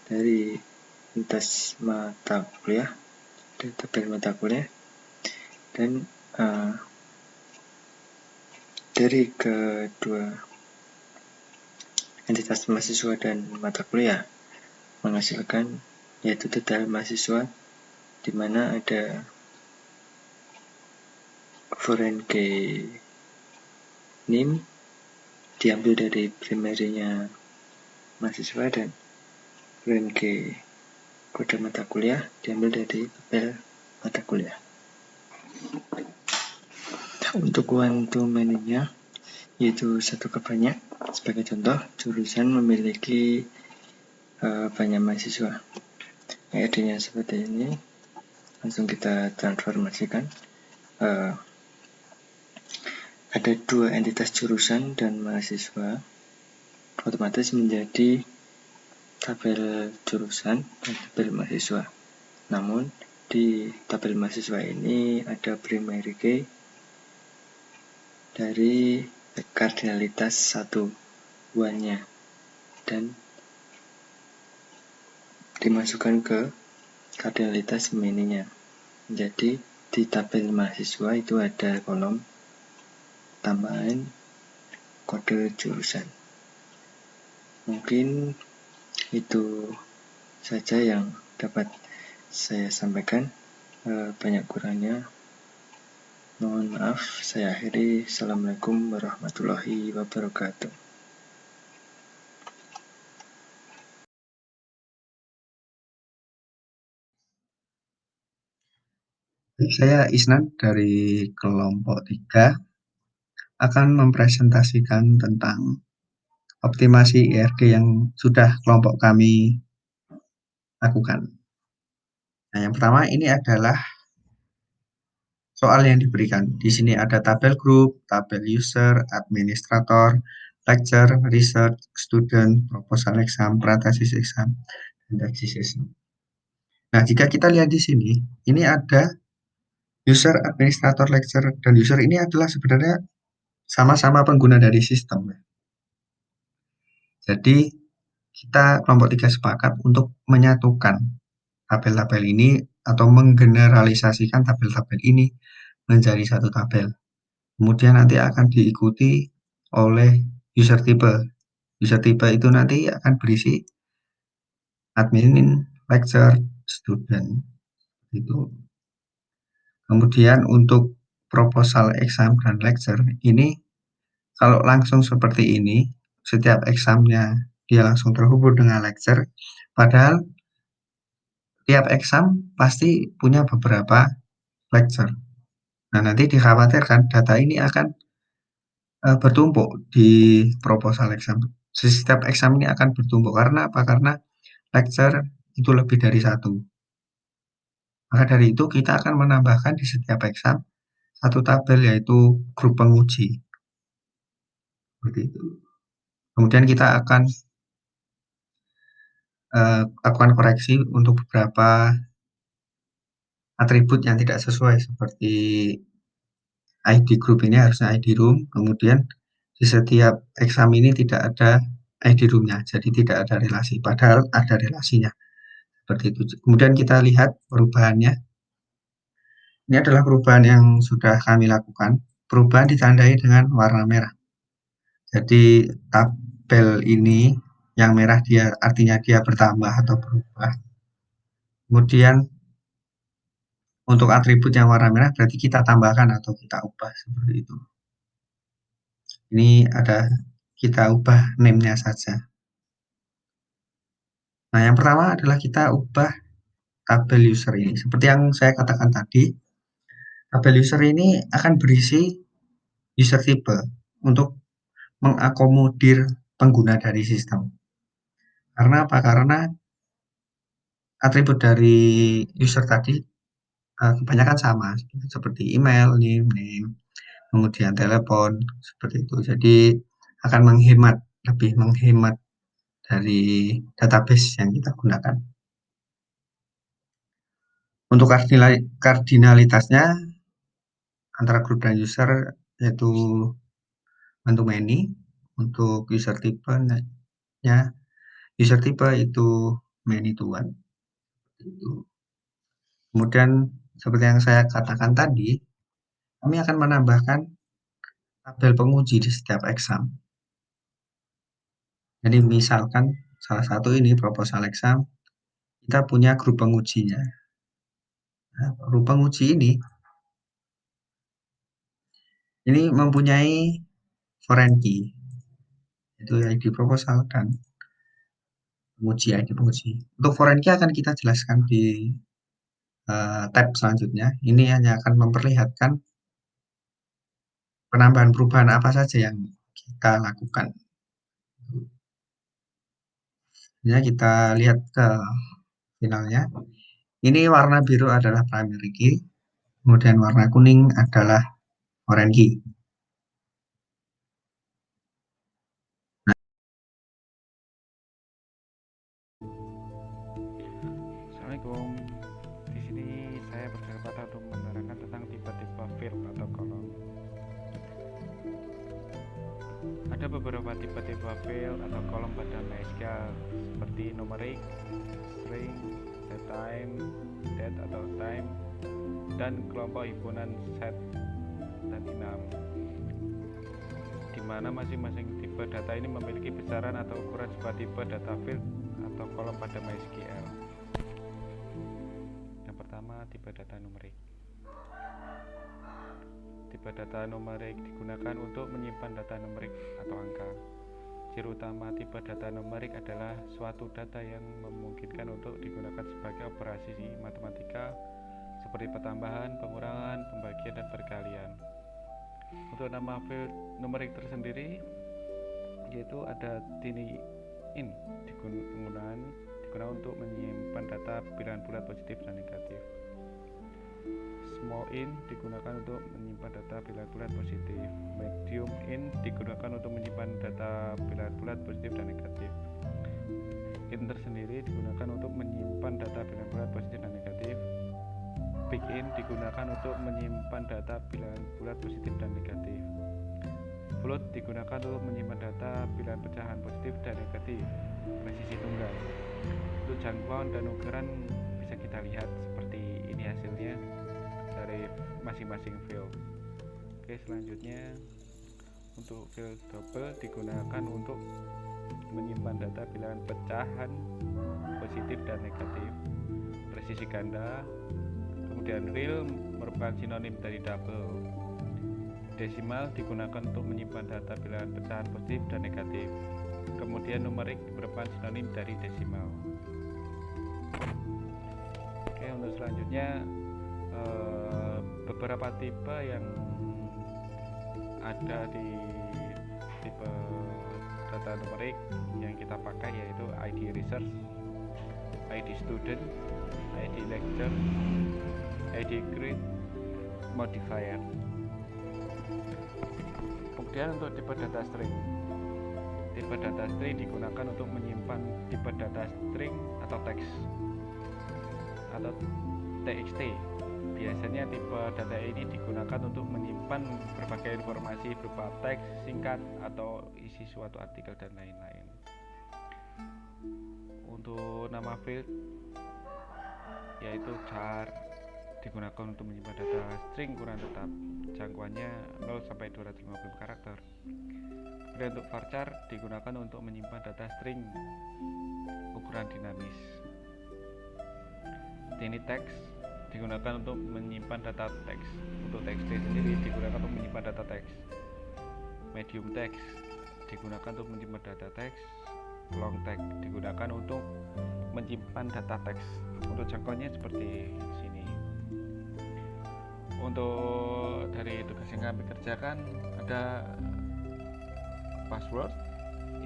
dari entitas mata kuliah, dari tabel mata kuliah, dan dari kedua entitas mahasiswa dan mata kuliah menghasilkan yaitu total mahasiswa, di mana ada foreign key name diambil dari primary-nya mahasiswa dan foreign key kode mata kuliah diambil dari tabel mata kuliah. Untuk one to many-nya yaitu 1 ke banyak. Sebagai contoh, jurusan memiliki banyak mahasiswa. ERD-nya seperti ini. Langsung kita transformasikan. Ada 2 entitas jurusan dan mahasiswa, otomatis menjadi tabel jurusan dan tabel mahasiswa. Namun di tabel mahasiswa ini ada primary key dari kardinalitas 1 one-nya dan dimasukkan ke kardinalitas many-nya. Jadi di tabel mahasiswa itu ada kolom tambahan kode jurusan. Mungkin itu saja yang dapat saya sampaikan. Banyak kurangnya mohon maaf. Saya akhiri. Assalamualaikum warahmatullahi wabarakatuh. Saya Isnan dari kelompok 3 akan mempresentasikan tentang optimasi IRD yang sudah kelompok kami lakukan. Nah, yang pertama ini adalah soal yang diberikan. Di sini ada tabel grup, tabel user, administrator, lecture, research, student, proposal exam, pratesis exam, dan tesis exam. Nah, jika kita lihat di sini, ini ada user, administrator, lecture, dan user ini adalah sebenarnya sama-sama pengguna dari sistem. Jadi, kita kelompok 3 sepakat untuk menyatukan tabel-tabel ini atau menggeneralisasikan tabel-tabel ini menjadi satu tabel. Kemudian nanti akan diikuti oleh user type. User type itu nanti akan berisi admin, lecture, student. Itu. Kemudian untuk proposal exam dan lecture ini kalau langsung seperti ini, setiap examnya dia langsung terhubung dengan lecture, padahal tiap exam pasti punya beberapa lecture. Nah, nanti dikhawatirkan data ini akan bertumpuk di proposal exam. Setiap exam ini akan bertumpuk. Karena apa? Karena lecture itu lebih dari satu. Maka dari itu kita akan menambahkan di setiap exam satu tabel yaitu grup penguji. Seperti itu. Kemudian kita akan lakukan koreksi untuk beberapa atribut yang tidak sesuai seperti ID group ini harusnya ID room, kemudian di setiap exam ini tidak ada ID room-nya, jadi tidak ada relasi, padahal ada relasinya. Seperti itu. Kemudian kita lihat perubahannya. Ini adalah perubahan yang sudah kami lakukan. Perubahan ditandai dengan warna merah. Jadi tabel ini yang merah dia artinya dia bertambah atau berubah. Kemudian untuk atribut yang warna merah berarti kita tambahkan atau kita ubah seperti itu. Ini ada kita ubah name-nya saja. Nah, yang pertama adalah kita ubah tabel user ini. Seperti yang saya katakan tadi, tabel user ini akan berisi user type untuk mengakomodir pengguna dari sistem. Karena apa? Karena atribut dari user tadi kebanyakan sama, seperti email, name, kemudian telepon, seperti itu. Jadi akan lebih menghemat dari database yang kita gunakan. Untuk kardinalitasnya antara grup dan user yaitu one to many. Untuk user type-nya, user type itu many to one. Kemudian seperti yang saya katakan tadi, kami akan menambahkan tabel penguji di setiap exam. Jadi misalkan salah satu ini proposal exam, kita punya grup pengujinya. Nah, grup penguji ini mempunyai foreign key, itu ID proposal dan penguji ID penguji. Untuk foreign key akan kita jelaskan di tab selanjutnya. Ini hanya akan memperlihatkan penambahan perubahan apa saja yang kita lakukan. Ya, kita lihat ke finalnya. Ini warna biru adalah primary key, kemudian warna kuning adalah foreign key. Assalamualaikum. Di sini saya berkesempatan untuk menerangkan tentang tipe-tipe field atau kolom. Ada beberapa tipe-tipe field atau kolom pada MySQL seperti numeric, string, datetime, date atau time, dan kelompok himpunan set dan enum, di mana masing-masing tipe data ini memiliki besaran atau ukuran sebuah tipe data field atau kolom pada MySQL. pertama, tipe data numerik. Tipe data numerik digunakan untuk menyimpan data numerik atau angka. Ciri utama tipe data numerik adalah suatu data yang memungkinkan untuk digunakan sebagai operasi matematika seperti pertambahan, pengurangan, pembagian, dan perkalian. Untuk nama field numerik tersendiri yaitu ada tiny in digunakan untuk menyimpan data pilihan bulat positif dan negatif. Small in digunakan untuk menyimpan data pilihan bulat positif. Medium in digunakan untuk menyimpan data pilihan bulat positif dan negatif. In tersendiri digunakan untuk menyimpan data pilihan bulat positif dan negatif. Big in digunakan untuk menyimpan data pilihan bulat positif dan negatif. Float digunakan untuk menyimpan data pilihan pecahan positif dan negatif presisi tunggal. Untuk jangkauan dan ukuran bisa kita lihat seperti ini hasilnya dari masing-masing field. Oke, selanjutnya untuk field double digunakan untuk menyimpan data pilihan pecahan positif dan negatif presisi ganda. Kemudian real merupakan sinonim dari double. Desimal digunakan untuk menyimpan data pilihan pecahan positif dan negatif. Kemudian numerik merupakan sinonim dari desimal. Oke, untuk selanjutnya beberapa tipe yang ada di tipe data numerik yang kita pakai yaitu ID research, ID student, ID lecture, ID grade, modifier. Kemudian untuk tipe data string. Tipe data string digunakan untuk menyimpan tipe data string atau teks atau TXT. Biasanya tipe data ini digunakan untuk menyimpan berbagai informasi berupa teks singkat atau isi suatu artikel dan lain-lain. Untuk nama field yaitu char digunakan untuk menyimpan data string ukuran tetap, jangkauannya 0 sampai 250 karakter. Kemudian untuk varchar digunakan untuk menyimpan data string ukuran dinamis. Tiny text digunakan untuk menyimpan data teks. Untuk TXT sendiri digunakan untuk menyimpan data teks. Medium text digunakan untuk menyimpan data teks. Long text digunakan untuk menyimpan data teks. Untuk jangkauannya seperti sini. Untuk dari tugas yang kami kerjakan ada password,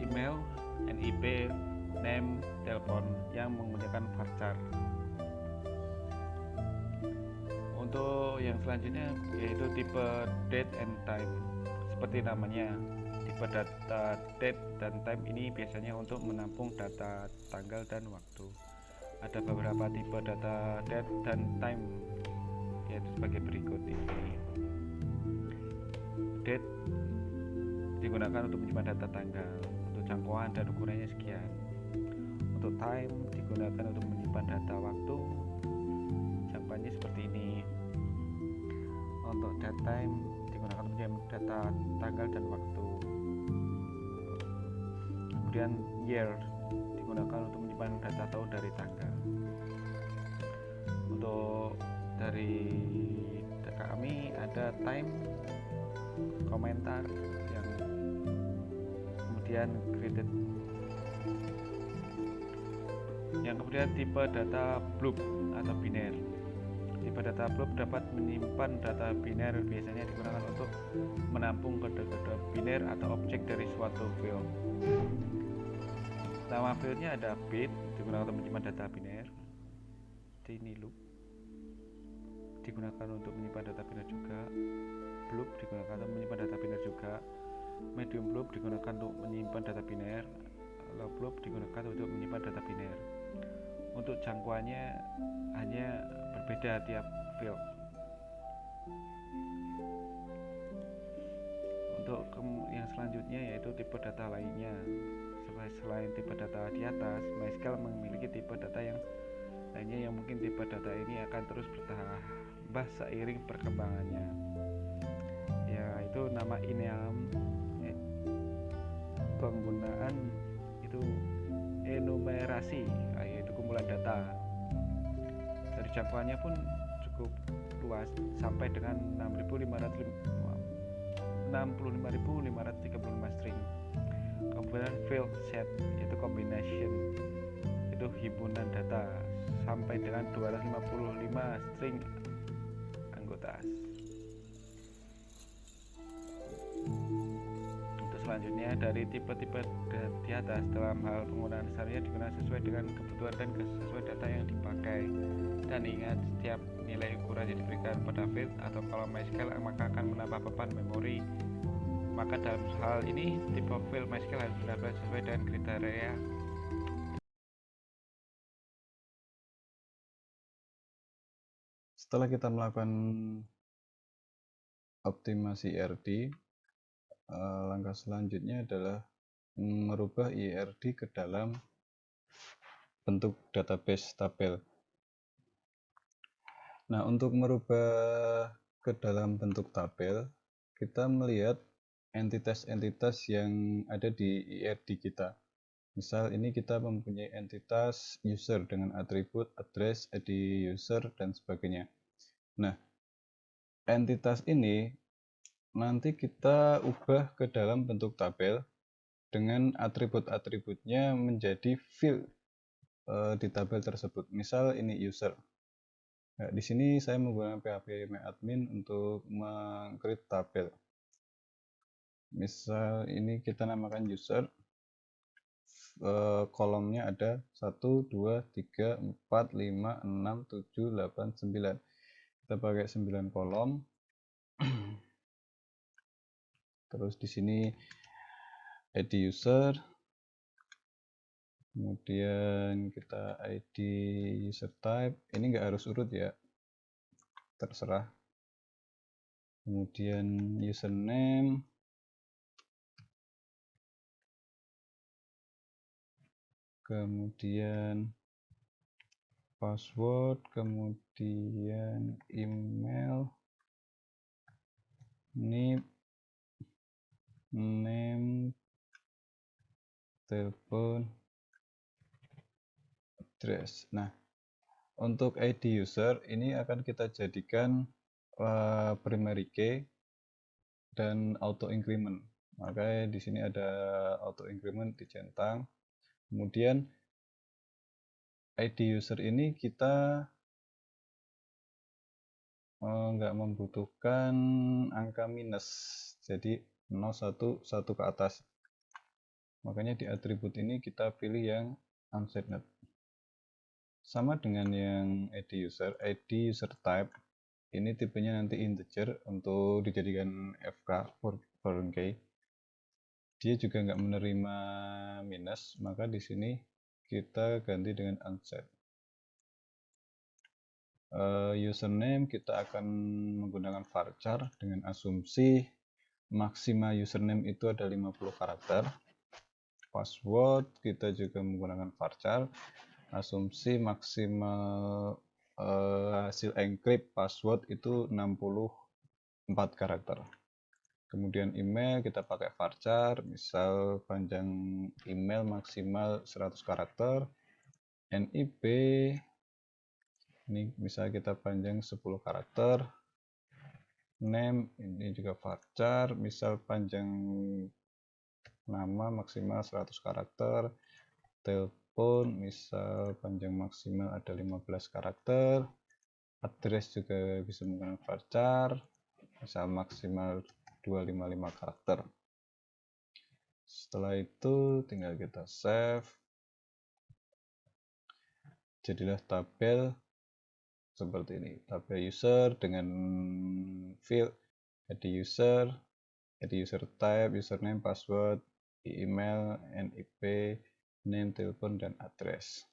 email, NIP, name, telepon yang menggunakan varchar. Untuk yang selanjutnya yaitu tipe date and time. Seperti namanya, tipe data date dan time ini biasanya untuk menampung data tanggal dan waktu. Ada beberapa tipe data date dan time yaitu sebagai berikut ini. Date digunakan untuk menyimpan data tanggal. Untuk jangkauan dan ukurannya sekian. Untuk time digunakan untuk menyimpan data waktu. Jangkauannya seperti ini. Untuk date time digunakan untuk menyimpan data tanggal dan waktu. Kemudian year digunakan untuk menyimpan data tahun dari tanggal. Untuk dari kami ada time, komentar, yang kemudian graded. Yang kemudian tipe data blob atau biner. Tipe data blob dapat menyimpan data biner, biasanya digunakan untuk menampung kode-kode biner atau objek dari suatu field. Nama fieldnya ada bit, digunakan untuk menyimpan data biner. Tiny loop digunakan untuk menyimpan data biner juga. Blob digunakan untuk menyimpan data biner juga. Medium blob digunakan untuk menyimpan data biner. Low blob digunakan untuk menyimpan data biner. Untuk jangkauannya hanya berbeda tiap field. Untuk yang selanjutnya yaitu tipe data lainnya. Selain tipe data di atas, MySQL memiliki tipe data yang lainnya yang mungkin tipe data ini akan terus bertambah seiring perkembangannya. Yaitu nama enum, penggunaan itu enumerasi, yaitu kumpulan data. Dari dari jangkauannya pun cukup luas sampai dengan 65.535 string. Kemudian field set yaitu combination, itu himpunan data sampai dengan 255 string anggota. Untuk selanjutnya, dari tipe-tipe di atas dalam hal penggunaan dasarnya digunakan sesuai dengan kebutuhan dan sesuai data yang dipakai. Dan ingat, setiap nilai ukuran yang diberikan pada field atau kolom MySQL maka akan menambah beban memori. Maka dalam hal ini tipe field MySQL harus benar-benar sesuai dengan kriteria. Setelah kita melakukan optimasi IRD, langkah selanjutnya adalah merubah IRD ke dalam bentuk database tabel. Nah, untuk merubah ke dalam bentuk tabel, kita melihat entitas-entitas yang ada di IRD kita. Misal ini kita mempunyai entitas user dengan atribut address, ID user, dan sebagainya. Nah, entitas ini nanti kita ubah ke dalam bentuk tabel dengan atribut-atributnya menjadi field di tabel tersebut. Misal ini user. Nah, di sini saya menggunakan PHP MyAdmin untuk meng-create tabel. Misal ini kita namakan user. Kolomnya ada 1, 2, 3, 4, 5, 6, 7, 8, 9. Kita pakai 9 kolom. Terus di sini ID user. Kemudian kita ID user type, ini nggak harus urut ya, terserah. Kemudian username, kemudian password, kemudian email, NIP, name, telepon, address. Nah, untuk ID user ini akan kita jadikan primary key dan auto increment. Makanya di sini ada auto increment dicentang. Kemudian ID user ini kita nggak membutuhkan angka minus, jadi 0, 1, 1 ke atas. Makanya di atribut ini kita pilih yang unsetnet. Sama dengan yang ID user type, ini tipenya nanti integer untuk dijadikan FK, foreign key. Dia juga nggak menerima minus, maka di sini kita ganti dengan unset. Username kita akan menggunakan varchar dengan asumsi maksima username itu ada 50 karakter. Password kita juga menggunakan varchar, asumsi maksimal hasil encrypt password itu 64 karakter. Kemudian email kita pakai varchar, misal panjang email maksimal 100 karakter. NIP ini bisa kita panjang 10 karakter. Name ini juga varchar, misal panjang nama maksimal 100 karakter. Telepon misal panjang maksimal ada 15 karakter. Address juga bisa menggunakan varchar, misal maksimal 255 karakter. Setelah itu tinggal kita save. Jadilah tabel seperti ini, tabel user dengan field ID user type, username, password, email, NIP, name, telepon, dan address.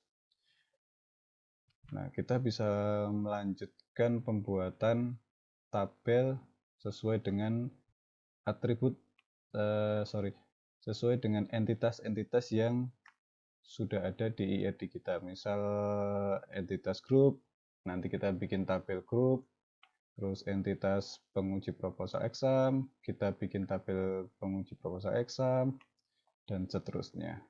Nah, kita bisa melanjutkan pembuatan tabel sesuai dengan atribut sesuai dengan entitas-entitas yang sudah ada di IRD kita. Misal entitas grup, nanti kita bikin tabel grup. Terus entitas penguji proposal exam, kita bikin tabel penguji proposal exam, dan seterusnya.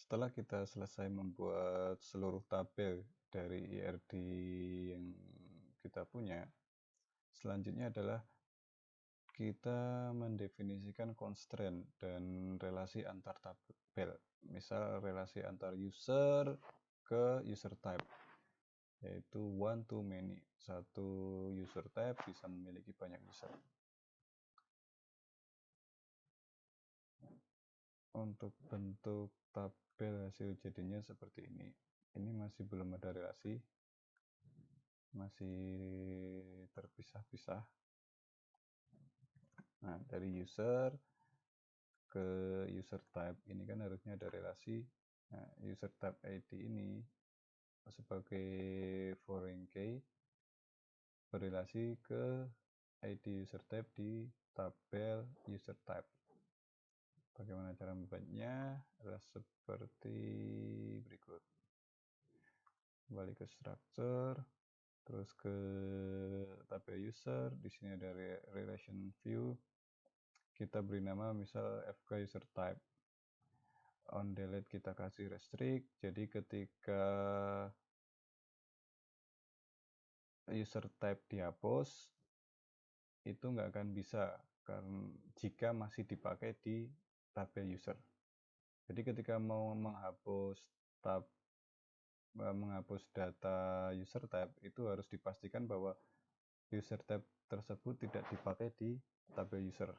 Setelah kita selesai membuat seluruh tabel dari IRD yang kita punya, selanjutnya adalah kita mendefinisikan constraint dan relasi antar tabel. Misal relasi antar user ke user type, yaitu one to many. Satu user type bisa memiliki banyak user. Untuk bentuk tabel hasil jadinya seperti ini. Ini masih belum ada relasi, masih terpisah-pisah. Nah, dari user ke user type ini kan harusnya ada relasi. Nah, user type ID ini sebagai foreign key berrelasi ke ID user type di tabel user type. Bagaimana cara membuatnya? Adalah seperti berikut. Kembali ke structure, terus ke tabel user. Di sini ada relation view. Kita beri nama misal FK user type. On delete kita kasih restrict. Jadi ketika user type dihapus, itu nggak akan bisa karena jika masih dipakai di tabel user. Jadi ketika mau menghapus data user type, itu harus dipastikan bahwa user type tersebut tidak dipakai di tabel user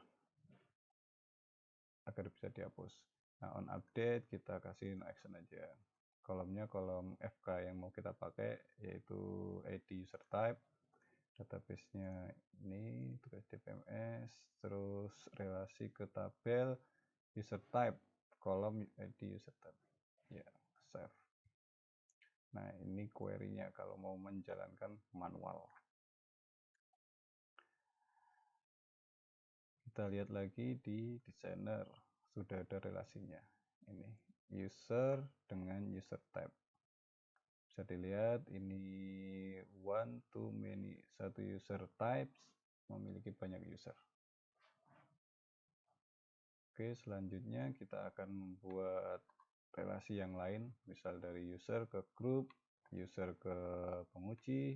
agar bisa dihapus. Nah, on update kita kasih no action aja. Kolomnya kolom FK yang mau kita pakai yaitu ID user type. Database-nya ini tugas DPMS, terus relasi ke tabel user type, kolom ID user type. Ya, save. Nah, ini query-nya kalau mau menjalankan manual. Kita lihat lagi di designer, sudah ada relasinya. Ini user dengan user type. Bisa dilihat ini one to many, satu user types memiliki banyak user. Oke, selanjutnya kita akan membuat relasi yang lain, misal dari user ke group, user ke penguji,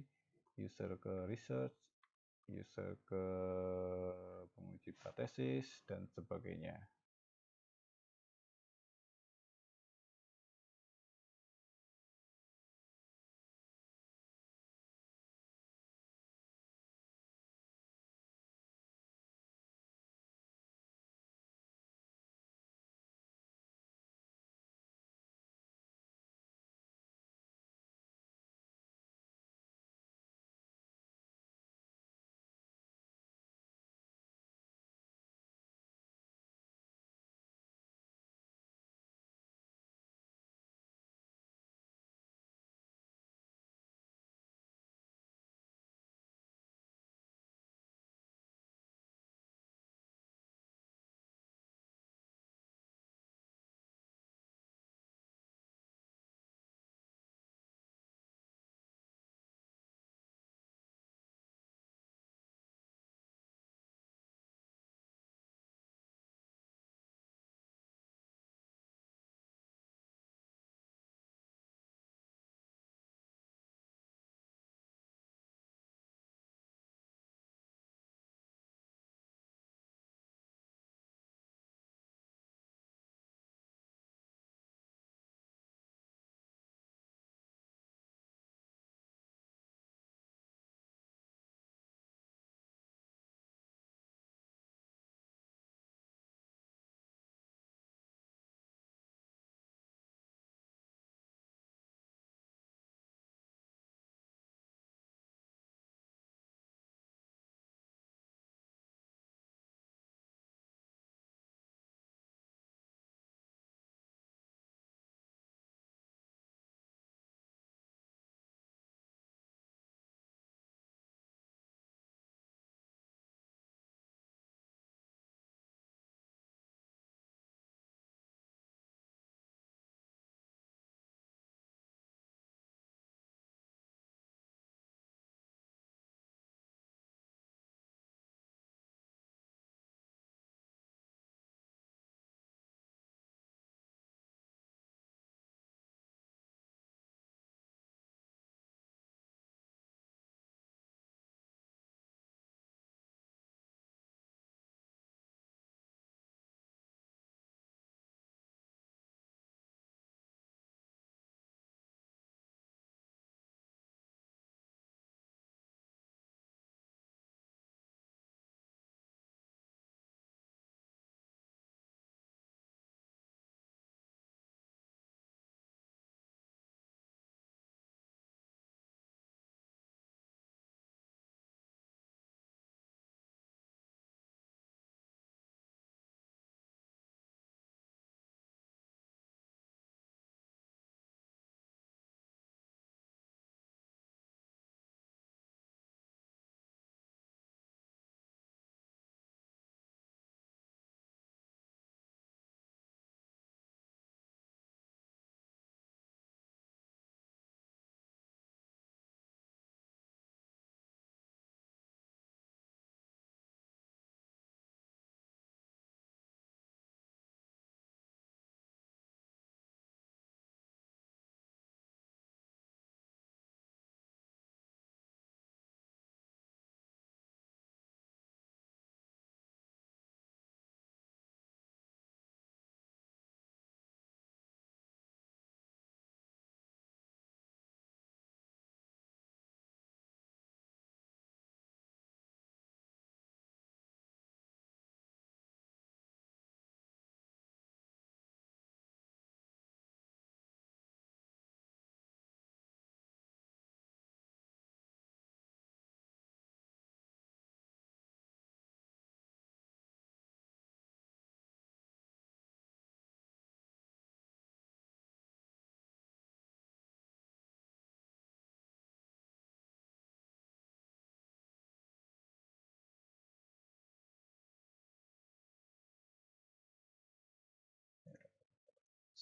user ke research, user ke penguji pratesis, dan sebagainya.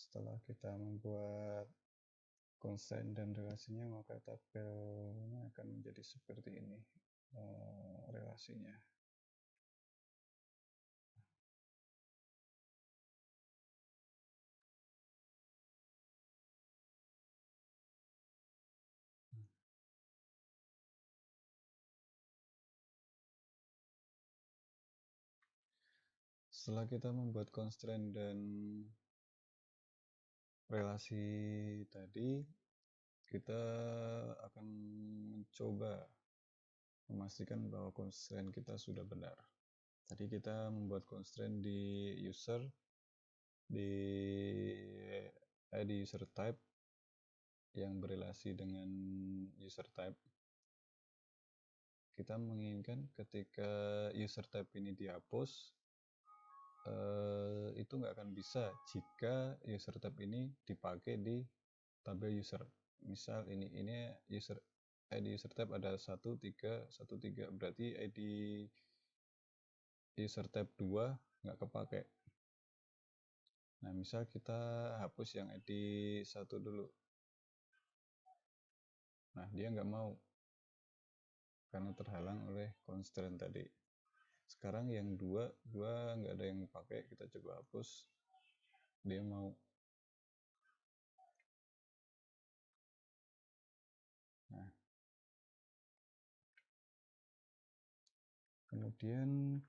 Setelah kita membuat constraint dan relasinya, maka tabelnya akan menjadi seperti ini relasinya. Setelah kita membuat constraint dan relasi tadi, kita akan mencoba memastikan bahwa constraint kita sudah benar. Tadi kita membuat constraint di user, di user type yang berelasi dengan user type. Kita menginginkan ketika user type ini dihapus, itu nggak akan bisa jika user type ini dipakai di tabel user. Misal ini ID user type ada 1313, berarti ID user type 2 nggak kepake. Nah, misal kita hapus yang ID 1 dulu. Nah, dia nggak mau karena terhalang oleh constraint tadi. Sekarang yang 2 nggak ada yang pakai, kita coba hapus, dia mau. Nah, kemudian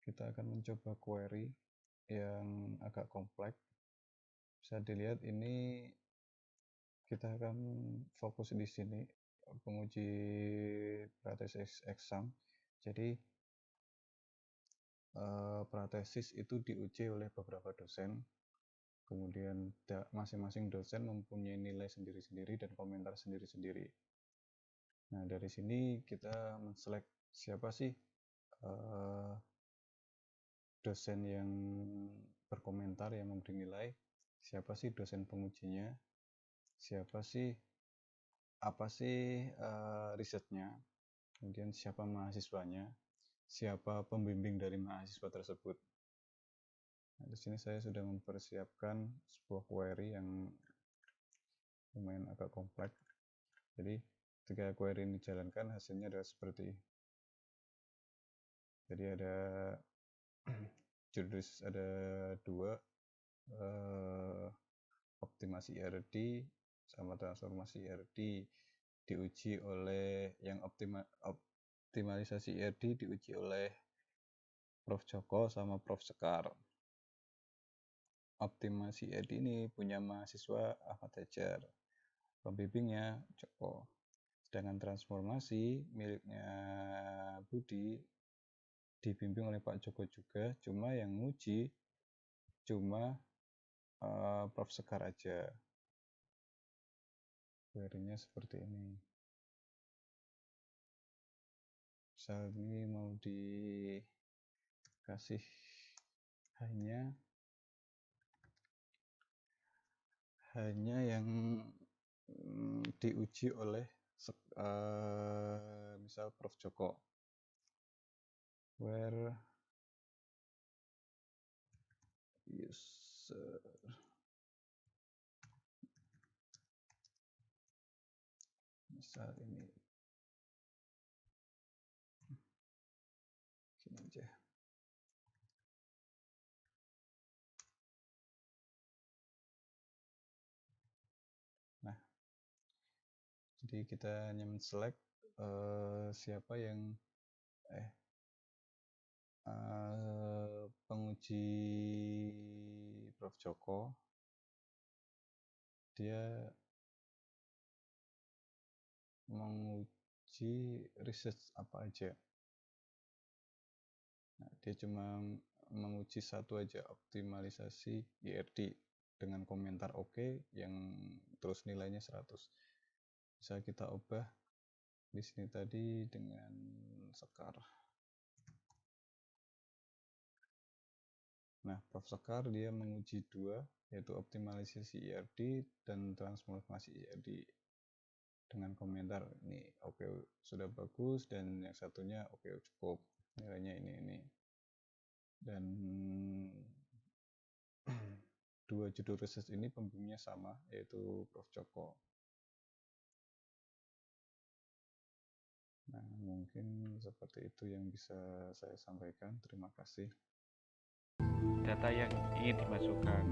kita akan mencoba query yang agak kompleks. Bisa dilihat ini kita akan fokus di sini penguji pratesis exam. Jadi pratesis itu diuji oleh beberapa dosen, kemudian masing-masing dosen mempunyai nilai sendiri-sendiri dan komentar sendiri-sendiri. Nah, dari sini kita men-select siapa sih dosen yang berkomentar, yang memberi nilai, siapa sih dosen pengujinya, apa sih risetnya, kemudian siapa mahasiswanya, siapa pembimbing dari mahasiswa tersebut. Nah, di sini saya sudah mempersiapkan sebuah query yang lumayan agak kompleks. Jadi ketika query ini dijalankan, hasilnya adalah seperti ini. Jadi ada jurus ada 2, optimasi IRD sama transformasi IRD diuji oleh yang optimalisasi IRD diuji oleh Prof. Joko sama Prof. Sekar. Optimasi IRD ini punya mahasiswa Ahmad Hajar, pembimbingnya Joko. Sedangkan transformasi miliknya Budi dibimbing oleh Pak Joko juga, cuma yang nguji cuma Prof. Sekar aja. Query-nya seperti ini. Misal ini mau dikasih hanya yang diuji oleh misal Prof. Joko, where user misal ini gini aja. Nah, jadi kita hanya men-select siapa yang penguji Prof. Joko, dia menguji research apa aja. Nah, dia cuma menguji satu aja, optimalisasi IRD dengan komentar oke, yang terus nilainya 100. Bisa kita ubah di sini tadi dengan Sekar. Nah, Prof. Sekar dia menguji 2, yaitu optimalisasi IRD dan transformasi IRD dengan komentar ini oke sudah bagus, dan yang satunya oke cukup, nilainya ini. Dan 2 kedua judul research ini pembimbingnya sama, yaitu Prof. Joko. Nah, mungkin seperti itu yang bisa saya sampaikan. Terima kasih. Data yang ingin dimasukkan.